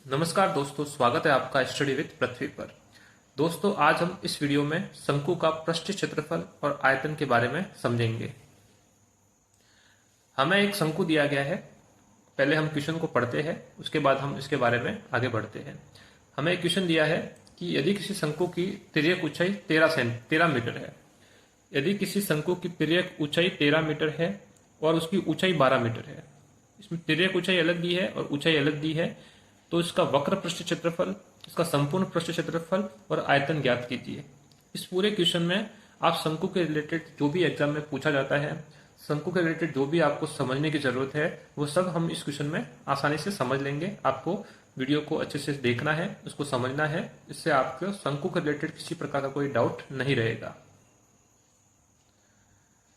नमस्कार दोस्तों, स्वागत है आपका स्टडी विद पृथ्वी पर। दोस्तों, आज हम इस वीडियो में शंकु का पृष्ठ क्षेत्रफल और आयतन के बारे में समझेंगे। हमें एक शंकु दिया गया है। पहले हम क्वेश्चन को पढ़ते हैं, उसके बाद हम इसके बारे में आगे बढ़ते हैं। हमें एक क्वेश्चन दिया है कि यदि किसी शंकु की तिर्यक ऊंचाई 13 मीटर है, यदि किसी शंकु की तिर्यक ऊंचाई 13 मीटर है और उसकी ऊंचाई 12 मीटर है, इसमें तिर्यक ऊंचाई अलग दी है और ऊंचाई अलग दी है, तो इसका वक्र पृष्ठ क्षेत्रफल, इसका संपूर्ण पृष्ठ क्षेत्रफल और आयतन ज्ञात कीजिए। इस पूरे क्वेश्चन में आप शंकु के रिलेटेड जो भी एग्जाम में पूछा जाता है, शंकु के रिलेटेड जो भी आपको समझने की जरूरत है, वो सब हम इस क्वेश्चन में आसानी से समझ लेंगे। आपको वीडियो को अच्छे से देखना है, उसको समझना है, इससे आपको शंकु के रिलेटेड किसी प्रकार का कोई डाउट नहीं रहेगा।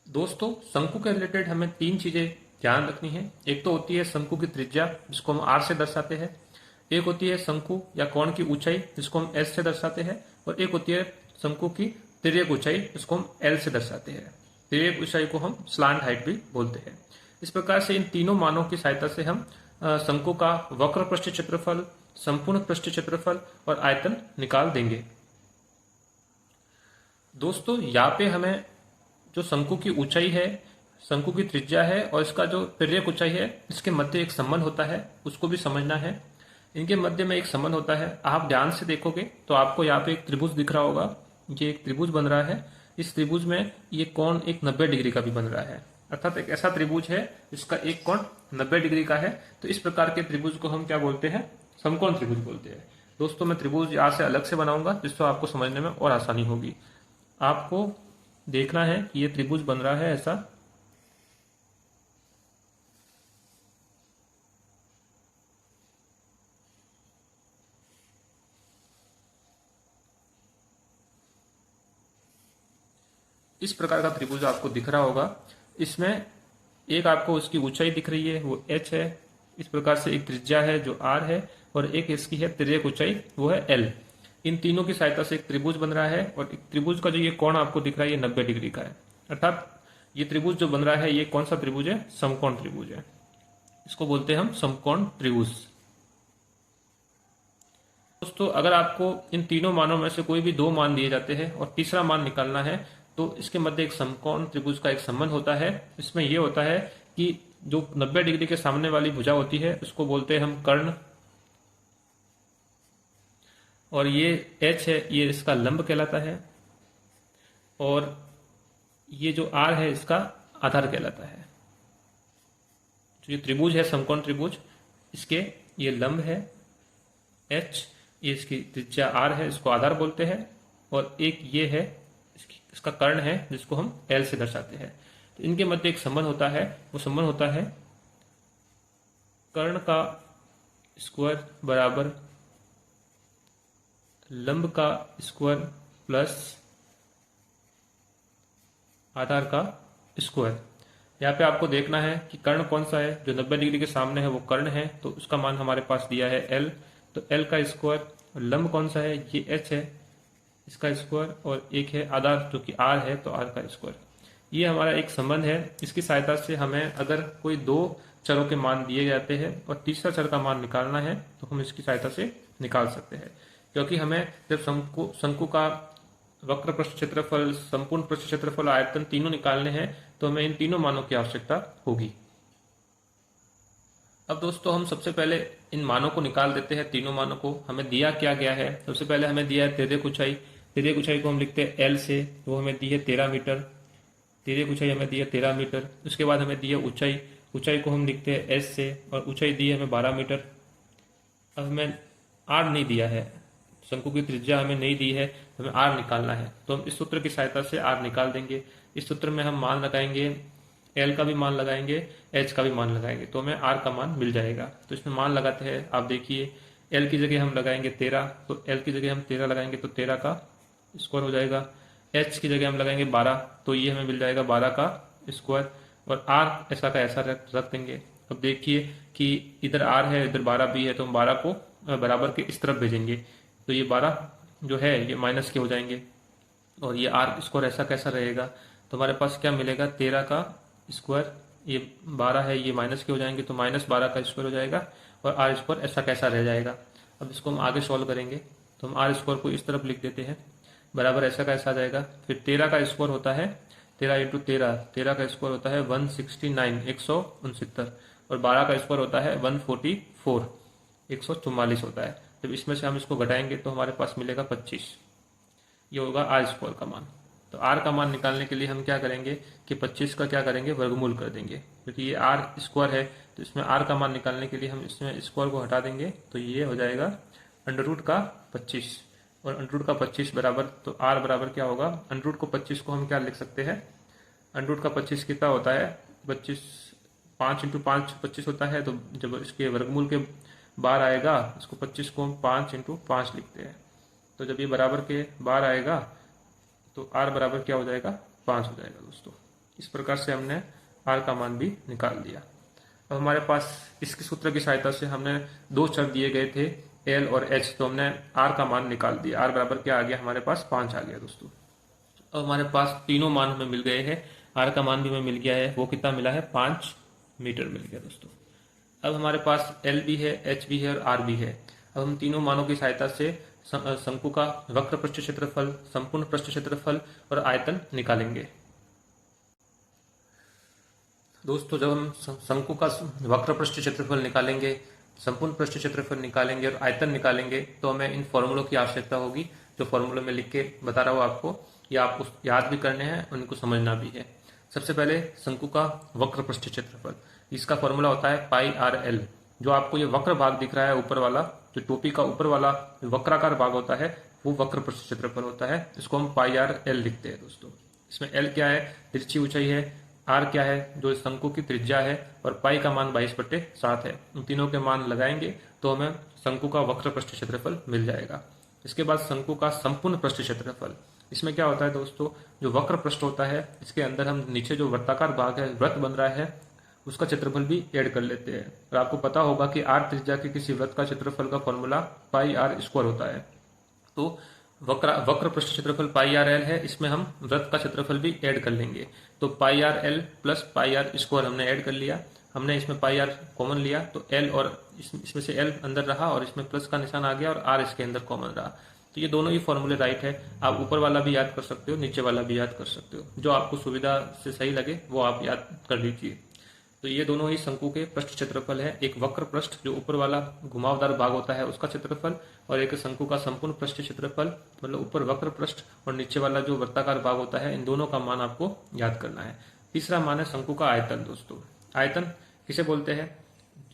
दोस्तों, शंकु के रिलेटेड हमें तीन चीजें ध्यान रखनी है। एक तो होती है शंकु की त्रिज्या, जिसको हम आर से दर्शाते हैं। एक होती है शंकु या कोण की ऊंचाई, जिसको हम एस से दर्शाते हैं। और एक होती है शंकु की तिर्यक ऊंचाई, जिसको हम एल से दर्शाते हैं। तिर्यक ऊंचाई को हम स्लांट हाइट भी बोलते हैं। इस प्रकार से इन तीनों मानों की सहायता से हम शंकु का वक्र पृष्ठ क्षेत्रफल, संपूर्ण पृष्ठ क्षेत्रफल और आयतन निकाल देंगे। दोस्तों, यहाँ पे हमें जो शंकु की ऊंचाई है, शंकु की त्रिज्या है और इसका जो तिर्यक ऊंचाई है, इसके मध्य एक संबंध होता है, उसको भी समझना है। इनके मध्य में एक संबंध होता है। आप ध्यान से देखोगे तो आपको यहाँ पे एक त्रिभुज दिख रहा होगा। ये एक त्रिभुज बन रहा है। इस त्रिभुज में ये कोण एक 90 डिग्री का भी बन रहा है, अर्थात एक ऐसा त्रिभुज है जिसका एक कोण 90 डिग्री का है। तो इस प्रकार के त्रिभुज को हम क्या बोलते हैं? समकोण त्रिभुज बोलते हैं। दोस्तों, मैं त्रिभुज यहाँ से अलग से बनाऊंगा, जिससे आपको समझने में और आसानी होगी। आपको देखना है कि ये त्रिभुज बन रहा है ऐसा। इस प्रकार का त्रिभुज आपको दिख रहा होगा। इसमें एक आपको उसकी ऊंचाई दिख रही है, वो h है। इस प्रकार से एक त्रिज्या है जो r है, और एक इसकी है तिर्यक ऊंचाई, वो है l। इन तीनों की सहायता से एक त्रिभुज बन रहा है। और एक त्रिभुज का जो ये कोण आपको दिख रहा है, ये 90 डिग्री का है। अर्थात ये त्रिभुज जो बन रहा है, ये कौन सा त्रिभुज है? समकोण त्रिभुज है। इसको बोलते हैं हम समकोण त्रिभुज। दोस्तों, अगर आपको इन तीनों मानों में से कोई भी दो मान दिए जाते हैं और तीसरा मान निकालना है, तो इसके मध्य एक समकोण त्रिभुज का एक संबंध होता है। इसमें यह होता है कि जो 90 डिग्री के सामने वाली भुजा होती है, उसको बोलते हैं हम कर्ण। और ये h है, ये इसका लंब कहलाता है। और ये जो r है, इसका आधार कहलाता है। जो ये त्रिभुज है समकोण त्रिभुज, इसके ये लंब है h, ये इसकी त्रिज्या r है, इसको आधार बोलते हैं। और एक ये है, इसका कर्ण है, जिसको हम l से दर्शाते हैं। तो इनके मध्य एक संबंध होता है, वो संबंध होता है कर्ण का स्क्वायर बराबर लंब का स्क्वायर प्लस आधार का स्क्वायर। यहाँ पे आपको देखना है कि कर्ण कौन सा है। जो 90 डिग्री के सामने है वो कर्ण है, तो उसका मान हमारे पास दिया है l। तो l का स्क्वायर। और लंब कौन सा है? ये h है, इसका स्क्वायर। और एक है आधार, जो कि r है, तो r का स्क्वायर। ये हमारा एक संबंध है। इसकी सहायता से हमें अगर कोई दो चरों के मान दिए जाते हैं और तीसरा चर का मान निकालना है, तो हम इसकी सहायता से निकाल सकते हैं। क्योंकि हमें जब शंकु का वक्र पृष्ठ क्षेत्रफल, संपूर्ण पृष्ठ क्षेत्रफल, आयतन तीनों निकालने हैं, तो हमें इन तीनों मानों की आवश्यकता होगी। अब दोस्तों, हम सबसे पहले इन मानों को निकाल देते हैं। तीनों मानों को हमें दिया क्या गया है? सबसे पहले हमें दिया है तिर्यक ऊंचाई। तिर्यक ऊंचाई को हम लिखते हैं l से, वो हमें दी है 13 मीटर। तिर्यक ऊंचाई हमें दी है 13 मीटर। उसके बाद हमें दी है ऊंचाई। ऊंचाई को हम लिखते हैं s से, और ऊंचाई दी है हमें 12 मीटर। अब हमें r नहीं दिया है, शंकु की त्रिज्या हमें नहीं दी है, हमें r निकालना है। तो हम इस सूत्र की सहायता से r निकाल देंगे। इस सूत्र में हम मान लगाएंगे, l का भी मान लगाएंगे, h का भी मान लगाएंगे, तो हमें r का मान मिल जाएगा। तो इसमें मान लगाते हैं। आप देखिए, l की जगह हम लगाएंगे 13, तो l की जगह हम 13 लगाएंगे, तो 13 का स्क्वायर हो जाएगा। h की जगह हम लगाएंगे 12, तो ये हमें मिल जाएगा 12 का स्क्वायर। और r ऐसा का ऐसा रख देंगे। अब देखिए कि इधर r है, इधर 12 भी है, तो हम 12 को बराबर के इस तरफ भेजेंगे, तो ये 12 जो है ये माइनस के हो जाएंगे। और ये r स्क्वायर ऐसा कैसा रहेगा? तो हमारे पास क्या मिलेगा? 13 का स्क्वायर, ये 12 है, ये माइनस के हो जाएंगे, तो -12 का स्क्वायर हो जाएगा। और r स्क्वायर ऐसा कैसा रह जाएगा। अब इसको हम आगे सॉल्व करेंगे तो हम आर स्क्वायर को इस तरफ लिख देते हैं, बराबर ऐसा का ऐसा आ जाएगा। फिर 13 का स्क्वायर होता है 13 इंटू 13, 13 का स्क्वायर होता है 169 169, और 12 का स्क्वायर होता है 144 144 होता है। जब इसमें से हम इसको घटाएंगे तो हमारे पास मिलेगा 25, ये होगा आर स्क्वायर का मान। तो आर का मान निकालने के लिए हम क्या करेंगे कि 25 का क्या करेंगे, वर्गमूल कर देंगे, क्योंकि ये आर स्क्वायर है तो इसमें आर का मान निकालने के लिए हम इसमें स्क्वायर को हटा देंगे तो ये हो जाएगा अंडर रूट का 25, और अंडर रूट का 25 बराबर, तो आर बराबर क्या होगा, अंडर रूट को 25 को हम क्या लिख सकते हैं, अंडर रूट का 25 कितना होता है, 25 5 इंटू 5 25 होता है। तो जब इसके वर्गमूल के बाहर आएगा इसको 25 को हम 5 इंटू 5 लिखते हैं, तो जब ये बराबर के बाहर आएगा तो आर बराबर क्या हो जाएगा, 5 हो जाएगा दोस्तों। इस प्रकार से हमने आर का मान भी निकाल दिया। अब हमारे पास इसके सूत्र की सहायता से हमने दो चर दिए गए थे एल और एच, तो हमने आर का मान निकाल दिया। आर बराबर क्या आ गया, हमारे पास 5 आ गया दोस्तों। अब हमारे पास तीनों मान हमें मिल गए हैं, आर का मान भी हमें मिल गया है, वो कितना मिला है, 5 मीटर मिल गया दोस्तों। अब हमारे पास एल भी है, एच भी है और आर भी है। अब हम तीनों मानों की सहायता से शंकु का वक्र पृष्ठ क्षेत्रफल, संपूर्ण पृष्ठ क्षेत्रफल और आयतन निकालेंगे। दोस्तों जब हम शंकु का वक्र पृष्ठ क्षेत्रफल निकालेंगे, संपूर्ण पृष्ठ क्षेत्रफल निकालेंगे और आयतन निकालेंगे तो हमें इन फॉर्मूलों की आवश्यकता होगी, जो फॉर्मूलों में लिख के बता रहा हूँ आपको, या आपको याद भी करने हैं, उनको समझना भी है। सबसे पहले शंकु का वक्र पृष्ठ क्षेत्रफल, इसका फॉर्मूला होता है पाई आर एल। जो आपको ये वक्र भाग दिख रहा है ऊपर वाला, जो टोपी का ऊपर वाला वक्राकार भाग होता है वो वक्र पृष्ठ क्षेत्रफल होता है, इसको हम पाई आर एल लिखते हैं दोस्तों। इसमें एल क्या है, तिरछी ऊंचाई है, आर क्या है, जो शंकु की त्रिज्या है, और पाई का मान 22/7 है। इन तीनों के मान लगाएंगे तो हमें शंकु का वक्र पृष्ठ क्षेत्रफल मिल जाएगा। इसके बाद शंकु का संपूर्ण पृष्ठ क्षेत्रफल, इसमें क्या होता है दोस्तों, जो वक्र पृष्ठ होता है इसके अंदर हम नीचे जो वृत्ताकार भाग है, वृत्त बन रहा है, उसका क्षेत्रफल भी ऐड कर लेते हैं। और आपको पता होगा कि आर त्रिज्या के किसी वृत्त का क्षेत्रफल का फॉर्मूला पाई आर स्क्वायर होता है। तो वक्र पृष्ठ क्षेत्रफल पाई आर एल है, इसमें हम वृत्त का क्षेत्रफल भी ऐड कर लेंगे। तो pi R L plus pi R square हमने ऐड कर लिया, हमने इसमें पाई आर कॉमन लिया तो एल और इसमें से एल अंदर रहा और इसमें प्लस का निशान आ गया और आर इसके अंदर कॉमन रहा। तो ये दोनों ही फॉर्मूले राइट है। आप ऊपर वाला भी याद कर सकते हो, नीचे वाला भी याद कर सकते हो, जो आपको सुविधा से सही लगे वो आप याद कर लीजिए। तो ये दोनों ही शंकु के पृष्ठ क्षेत्रफल है, एक वक्र पृष्ठ जो ऊपर वाला घुमावदार भाग होता है उसका क्षेत्रफल, और एक शंकु का संपूर्ण पृष्ठ क्षेत्रफल, मतलब ऊपर वक्र पृष्ठ और नीचे वाला जो वृत्ताकार भाग होता है, इन दोनों का मान आपको याद करना है। तीसरा मान है शंकु का आयतन दोस्तों। आयतन किसे बोलते हैं,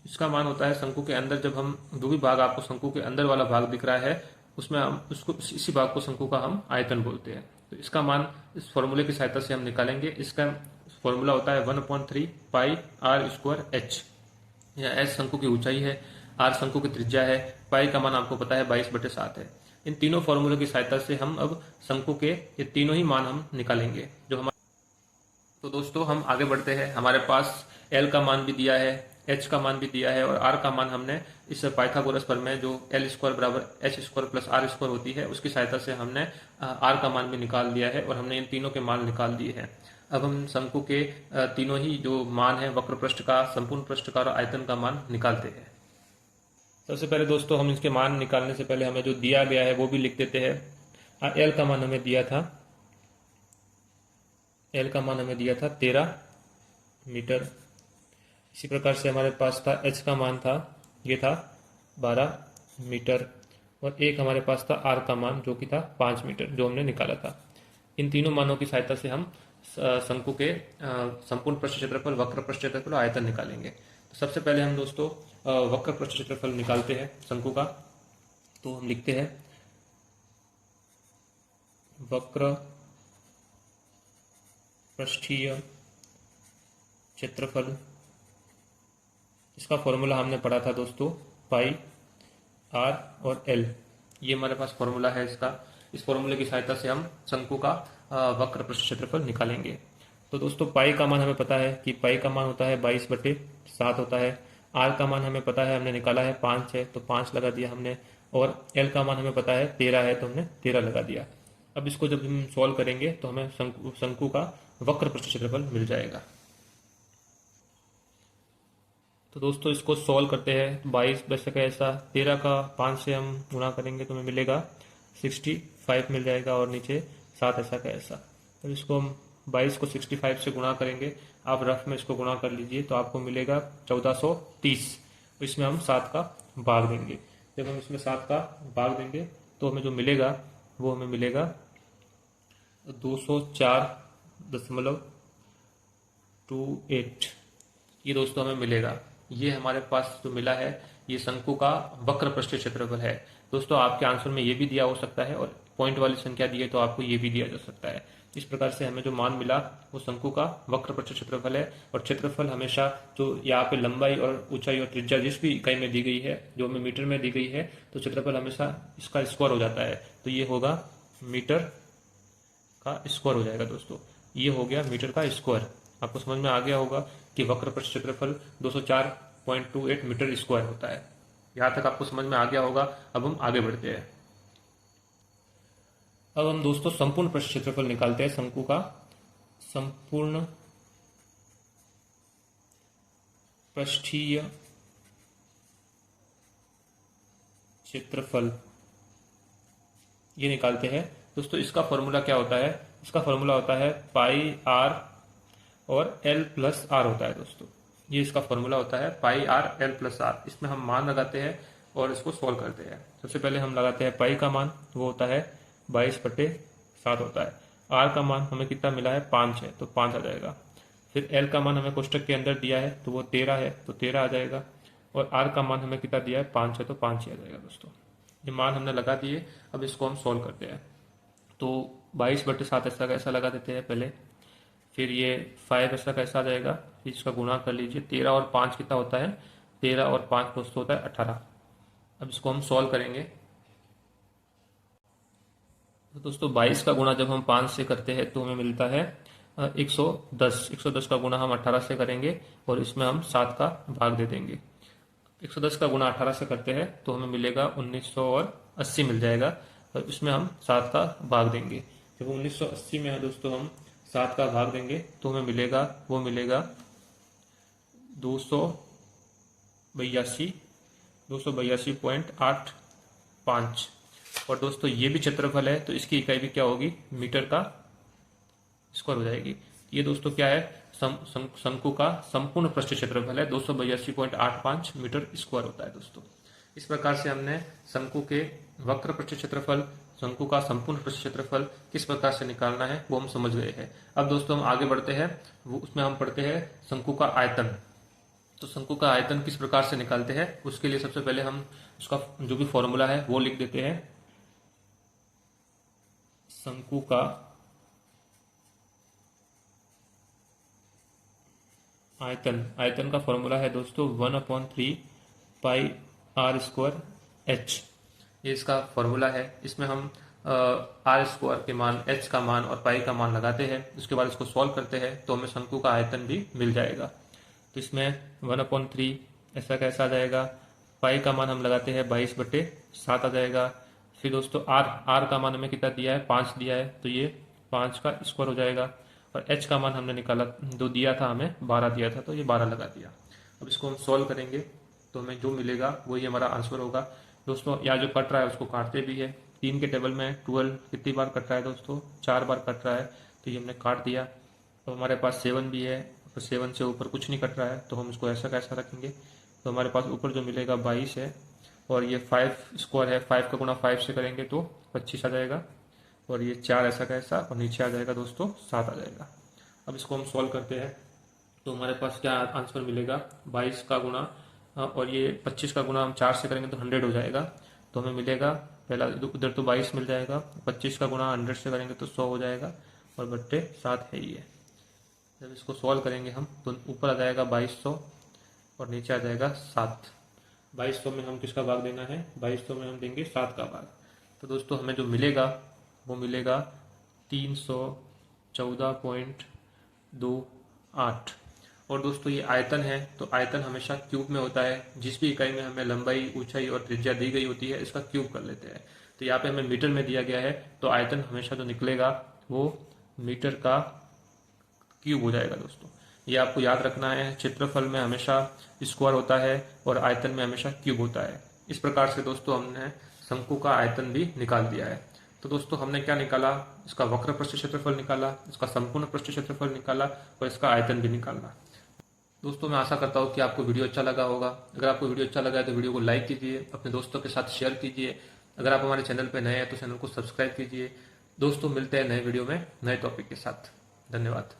इसका मान होता है शंकु के अंदर, जब हम जो भी भाग आपको शंकु के अंदर वाला भाग दिख रहा है उसमें हम उसको, इसी भाग को शंकु का हम आयतन बोलते हैं। तो इसका मान इस फॉर्मूले की सहायता से हम निकालेंगे। इसका फॉर्मूला होता है 1/3 पाई आर स्क्वायर एच। यह एच शंकु की ऊंचाई है, आर शंकु की त्रिज्या है, पाई का मान आपको पता है 22/7 है। इन तीनों फॉर्मूलों की सहायता से हम अब शंकु के ये तीनों ही मान हम निकालेंगे जो हमारे। तो दोस्तों हम आगे बढ़ते हैं। हमारे पास एल का मान भी दिया है, एच का मान भी दिया है, और आर का मान हमने इस पाइथागोरस प्रमेय में जो एल स्क्वायर बराबर H square plus R square होती है उसकी सहायता से हमने आर का मान भी निकाल दिया है, और हमने इन तीनों के मान निकाल दिए हैं। अब हम शंकु के तीनों ही जो मान है, वक्र पृष्ठ का, संपूर्ण पृष्ठ का और आयतन का मान निकालते हैं। सबसे पहले दोस्तों हम इसके मान निकालने से पहले हमें जो दिया गया है वो भी लिख देते हैं। एल का मान हमें दिया था, एल का मान हमें दिया था 13 मीटर। इसी प्रकार से हमारे पास था एच का मान था, ये था 12 मीटर, और एक हमारे पास था आर का मान जो कि था 5 मीटर, जो हमने निकाला था। इन तीनों मानों की सहायता से हम शंकु के संपूर्ण पृष्ठ क्षेत्रफल, वक्र पृष्ठ क्षेत्रफल और आयतन निकालेंगे। तो सबसे पहले हम दोस्तों वक्र पृष्ठ क्षेत्रफल निकालते हैं शंकु का। तो हम लिखते हैं वक्र पृष्ठीय क्षेत्रफल, इसका फॉर्मूला हमने पढ़ा था दोस्तों पाई आर और एल, ये हमारे पास फॉर्मूला है इसका। इस फॉर्मूले की सहायता से हम शंकु का वक्र पृष्ठ क्षेत्रफल निकालेंगे। तो दोस्तों पाई का मान हमें पता है कि पाई का मान होता है 22/7 होता है। आर का मान हमें पता है, हमने निकाला है 5 है तो 5 लगा दिया हमने, और एल का मान हमें पता है 13 है तो हमने 13 लगा दिया। अब इसको जब हम सॉल्व करेंगे तो हमें शंकु का वक्र पृष्ठ क्षेत्रफल मिल जाएगा। तो दोस्तों इसको सॉल्व करते हैं। 22 बच सके ऐसा, 13 का 5 से हम गुणा करेंगे तो हमें मिलेगा 65 मिल जाएगा, और नीचे 7 ऐसा का ऐसा। तो इसको हम 22 को 65 से गुणा करेंगे, आप रफ में इसको गुणा कर लीजिए तो आपको मिलेगा 1430। तो इसमें हम 7 का भाग देंगे। जब हम इसमें 7 का भाग देंगे तो हमें जो मिलेगा वो हमें मिलेगा 204.28। ये दोस्तों हमें मिलेगा। ये हमारे पास जो मिला है ये शंकु का वक्र पृष्ठीय क्षेत्रफल है। दोस्तों आपके आंसर में ये भी दिया हो सकता है, और पॉइंट वाली संख्या दी है तो आपको ये भी दिया जा सकता है। इस प्रकार से हमें जो मान मिला वो शंकु का वक्र पृष्ठीय क्षेत्रफल है। और क्षेत्रफल हमेशा जो यहाँ पे लंबाई और ऊंचाई और त्रिज्या जिस भी इकाई में दी गई है, जो हमें मीटर में दी गई है, तो क्षेत्रफल हमेशा इसका स्क्वायर हो जाता है। तो ये होगा मीटर का स्क्वायर हो जाएगा दोस्तों। ये हो गया मीटर का स्क्वायर। आपको समझ में आ गया होगा कि वक्र पृष्ठ क्षेत्रफल 204.28 मीटर स्क्वायर होता है। यहां तक आपको समझ में आ गया होगा। अब हम आगे बढ़ते हैं। अब हम दोस्तों संपूर्ण पृष्ठ क्षेत्रफल निकालते हैं। शंकु का संपूर्ण पृष्ठीय क्षेत्रफल ये निकालते हैं दोस्तों। इसका फॉर्मूला क्या होता है? इसका फॉर्मूला होता है पाई आर और एल प्लस आर होता है दोस्तों। ये इसका फॉर्मूला होता है पाई आर एल प्लस आर। इसमें हम मान लगाते हैं और इसको सॉल्व करते हैं। सबसे पहले हम लगाते हैं पाई का मान, वो होता है 22/7 होता है। आर का मान हमें कितना मिला है? 5 है, तो 5 आ जाएगा। फिर एल का मान हमें कोष्टक के अंदर दिया है तो वो 13 है, तो 13 आ जाएगा। और आर का मान हमें कितना दिया है? 5 है, तो 5 ही आ जाएगा दोस्तों। ये मान हमने लगा दिए। अब इसको हम सॉल्व करते हैं। तो 22/7 ऐसा कैसा लगा देते हैं पहले। फिर ये 5 ऐसा कैसा आ जाएगा, फिर इसका गुणा कर लीजिए। 13 और 5 कितना होता है? 13 और 5 दोस्तों होता है 18। अब इसको हम सॉल्व करेंगे। तो दोस्तों 22 का गुणा जब हम 5 से करते हैं तो हमें मिलता है 110। 110 का गुणा हम 18 से करेंगे और इसमें हम 7 का भाग दे देंगे। 110 का गुणा 18 से करते हैं तो हमें मिलेगा 1980 मिल जाएगा, और इसमें हम 7 का भाग देंगे। जब 1980 में है दोस्तों हम 7 का भाग देंगे तो हमें मिलेगा, वो मिलेगा 282.85। और दोस्तों ये भी क्षेत्रफल है तो इसकी इकाई भी क्या होगी? मीटर का स्क्वायर हो जाएगी। ये दोस्तों क्या है? शंकु का संपूर्ण पृष्ठीय क्षेत्रफल है। 282.85 मीटर स्क्वायर होता है दोस्तों। इस प्रकार से हमने शंकु के वक्र पृष्ठीय क्षेत्रफल, शंकु का संपूर्ण पृष्ठीय क्षेत्रफल किस प्रकार से निकालना है वो हम समझ गए हैं। अब दोस्तों हम आगे बढ़ते हैं। वो उसमें हम पढ़ते हैं शंकु का आयतन। तो शंकु का आयतन किस प्रकार से निकालते हैं उसके लिए सबसे पहले हम उसका जो भी फॉर्मूला है वो लिख देते हैं। शंकु का आयतन का फॉर्मूला है दोस्तों 1/3 पाई आर स्क्वायर एच। ये इसका फॉर्मूला है। इसमें हम आर स्क्वायर के मान, एच का मान और पाई का मान लगाते हैं। उसके बाद इसको सॉल्व करते हैं तो हमें शंकु का आयतन भी मिल जाएगा। तो इसमें 1/3 ऐसा कैसा आ जाएगा। पाई का मान हम लगाते हैं 22/7 आ जाएगा। फिर दोस्तों आर का मान हमें कितना दिया है? 5 दिया है, तो ये 5 का स्क्वायर हो जाएगा। और एच का मान हमने निकाला, जो दिया था हमें 12 दिया था, तो ये 12 लगा दिया। अब इसको हम सॉल्व करेंगे तो हमें जो मिलेगा वही हमारा आंसर होगा दोस्तों। यहाँ जो कट रहा है उसको काटते भी है। 3 के टेबल में 12 कितनी बार कट रहा है दोस्तों? 4 बार कट रहा है, तो ये हमने काट दिया। तो हमारे पास 7 भी है, तो 7 से ऊपर कुछ नहीं कट रहा है, तो हम इसको ऐसा कैसा रखेंगे। तो हमारे पास ऊपर जो मिलेगा 22 है, और ये 5 स्क्वायर है। 5 का गुणा 5 से करेंगे तो 25 आ जाएगा। और ये 4 ऐसा कैसा, और नीचे आ जाएगा दोस्तों 7 आ जाएगा। अब इसको हम सॉल्व करते हैं तो हमारे पास क्या आंसर मिलेगा? 22 का गुणा और ये 25 का गुणा हम 4 से करेंगे तो 100 हो जाएगा। तो हमें मिलेगा, पहला उधर तो 22 मिल जाएगा, 25 का गुणा 100 से करेंगे तो 100 हो जाएगा, और बट्टे 7 है ही है। जब इसको सॉल्व करेंगे हम तो ऊपर आ जाएगा 2200 और नीचे आ जाएगा 7। 2200 में हम किसका भाग देना है? 2200 में हम देंगे 7 का भाग। तो दोस्तों हमें जो मिलेगा वो मिलेगा 314.28। और दोस्तों ये आयतन है, तो आयतन हमेशा क्यूब में होता है। जिस भी इकाई में हमें लंबाई, ऊंचाई और त्रिज्या दी गई होती है इसका क्यूब कर लेते हैं। तो यहाँ पे हमें मीटर में दिया गया है, तो आयतन हमेशा जो निकलेगा वो मीटर का क्यूब हो जाएगा दोस्तों। ये आपको याद रखना है। क्षेत्रफल में हमेशा स्क्वायर होता है और आयतन में हमेशा क्यूब होता है। इस प्रकार से दोस्तों हमने शंकु का आयतन भी निकाल दिया है। तो दोस्तों हमने क्या निकाला, इसका वक्र पृष्ठ क्षेत्रफल निकाला, इसका संपूर्ण पृष्ठ क्षेत्रफल निकाला और इसका आयतन भी निकाला। दोस्तों मैं आशा करता हूँ कि आपको वीडियो अच्छा लगा होगा। अगर आपको वीडियो अच्छा लगा है तो वीडियो को लाइक कीजिए, अपने दोस्तों के साथ शेयर कीजिए। अगर आप हमारे चैनल पर नए हैं तो चैनल को सब्सक्राइब कीजिए। दोस्तों मिलते हैं नए वीडियो में नए टॉपिक के साथ। धन्यवाद।